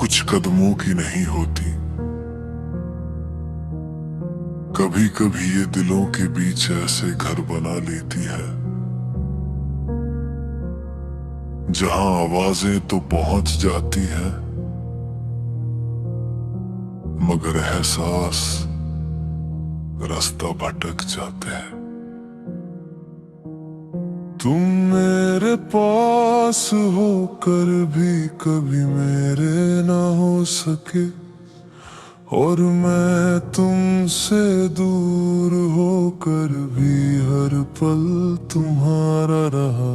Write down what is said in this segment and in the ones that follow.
कुछ कदमों की नहीं होती। कभी कभी ये दिलों के बीच ऐसे घर बना लेती है जहां आवाजें तो पहुंच जाती हैं मगर एहसास रास्ता भटक जाते हैं। तुम मेरे पास होकर भी कभी मेरे ना हो सके और मैं तुमसे दूर होकर भी हर पल तुम्हारा रहा।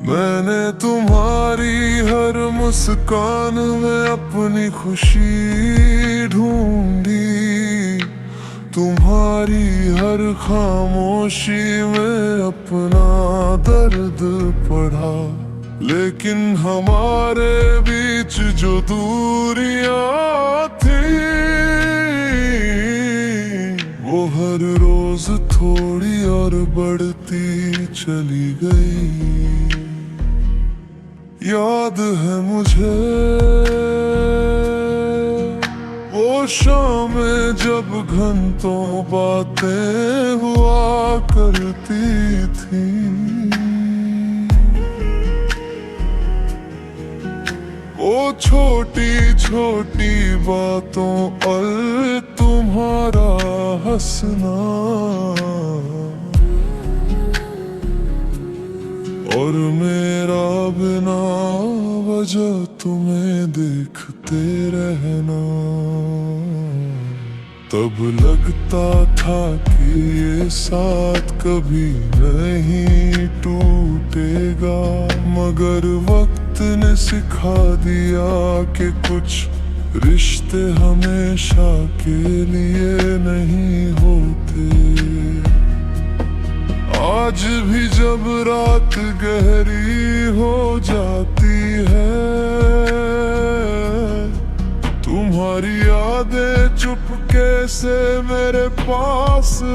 मैंने तुम्हारी हर मुस्कान में अपनी खुशी ढूंढी, तुम्हारी हर खामोशी में अपना दर्द पढ़ा। लेकिन हमारे बीच जो दूरियां थी वो हर रोज थोड़ी और बढ़ती चली गई। याद है मुझे वो शामें जब घंटों बातें हुआ करती थी। वो छोटी छोटी बातों और तुम्हारा हंसना और मेरा बिना वजह तुम्हें देखते रहना। तब लगता था कि ये साथ कभी नहीं टूटेगा, मगर वक्त ने सिखा दिया कि कुछ रिश्ते हमेशा के लिए नहीं होते। आज भी जब रात गहरी हो जाती है तुम्हारी यादें चुपके से मेरे पास आ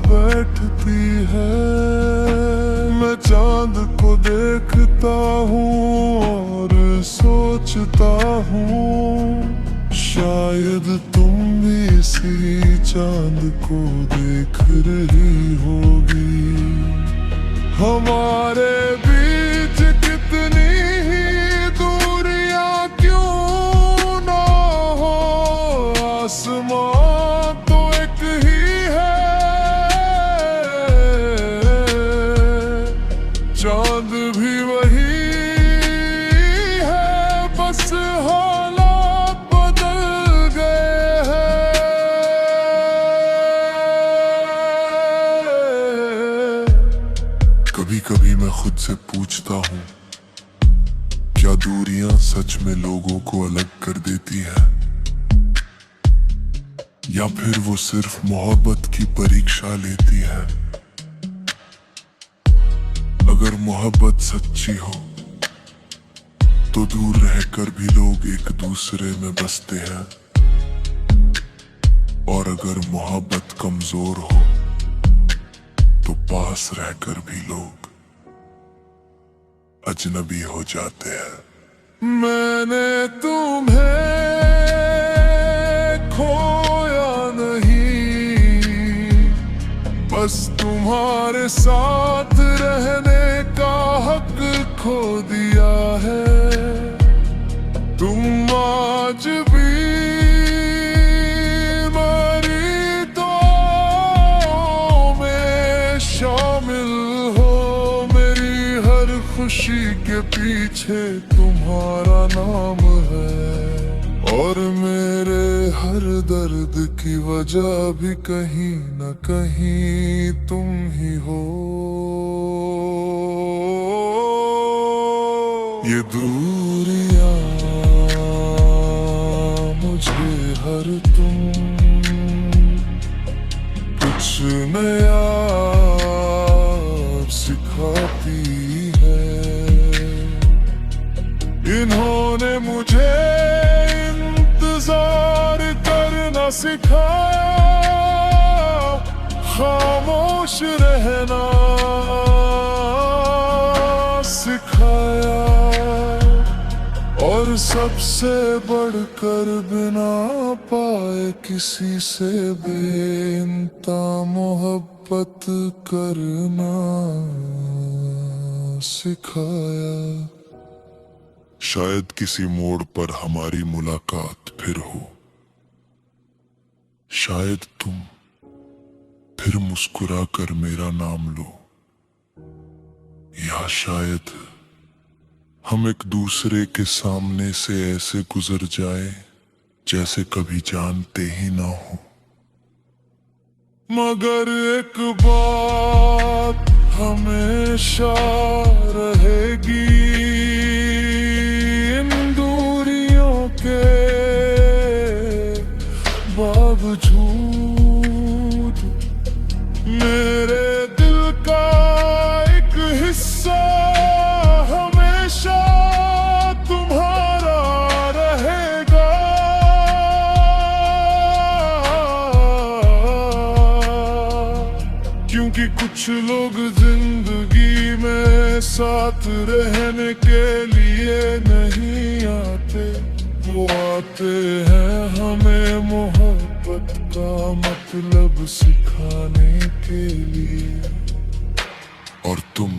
बैठती है। मैं चांद को देखता हूँ और सोचता हूँ शायद तुम भी इसी चांद को देख रही होगी। हमारे बीच कितनी ही दूरियां क्यों ना हो, आसमां तो एक ही है, चांद भी वही है, बस हालात बदल गए हैं। कभी कभी मैं खुद से पूछता हूँ क्या दूरियां सच में लोगों को अलग कर देती है या फिर वो सिर्फ मोहब्बत की परीक्षा लेती है। अगर मोहब्बत सच्ची हो तो दूर रहकर भी लोग एक दूसरे में बसते हैं, और अगर मोहब्बत कमजोर हो तो पास रहकर भी लोग अजनबी हो जाते हैं। मैंने तुम्हें खोया नहीं, बस तुम्हारे साथ रहने का हक खो दिया है। तुम आज भी मेरी दुआओं में शामिल हो, मेरी हर खुशी के पीछे तुम्हारा नाम है, और मेरे हर दर्द की वजह भी कहीं न कहीं तुम ही हो। ये दूरियां मुझे हर तुम कुछ नया सिखाती है। इन्होंने मुझे इंतजार करना सिखाया, खामोश रहना सिखाया। सबसे बढ़कर बिना पाए किसी से बेइंता मोहब्बत करना सिखाया। शायद किसी मोड़ पर हमारी मुलाकात फिर हो, शायद तुम फिर मुस्कुरा कर मेरा नाम लो, या शायद हम एक दूसरे के सामने से ऐसे गुजर जाए जैसे कभी जानते ही ना हो। मगर एक बात हमेशा रहेगी, इन दूरियों के बावजूद मेरे दिल का एक हिस्सा हमेशा तुम्हारा रहेगा। क्योंकि कुछ लोग जिंदगी में साथ रहने के लिए नहीं आते, वो आते हैं हमें मोहब्बत का मतलब सिखाने के लिए। और तुम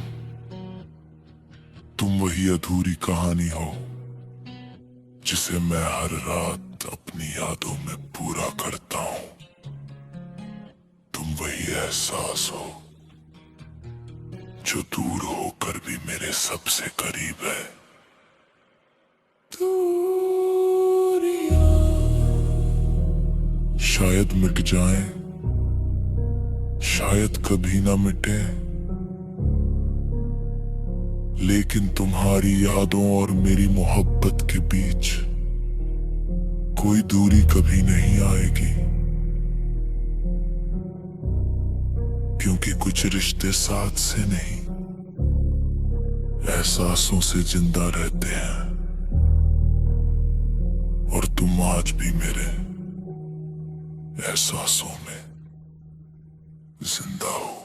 वही अधूरी कहानी हो जिसे मैं हर रात अपनी यादों में पूरा करता हूं। तुम वही एहसास हो जो दूर होकर भी मेरे सबसे करीब है। शायद मिट जाएं, शायद कभी ना मिटे, लेकिन तुम्हारी यादों और मेरी मोहब्बत के बीच कोई दूरी कभी नहीं आएगी। क्योंकि कुछ रिश्ते साथ से नहीं, एहसासों से जिंदा रहते हैं। और तुम आज भी मेरे एहसासों में जिंदा हो।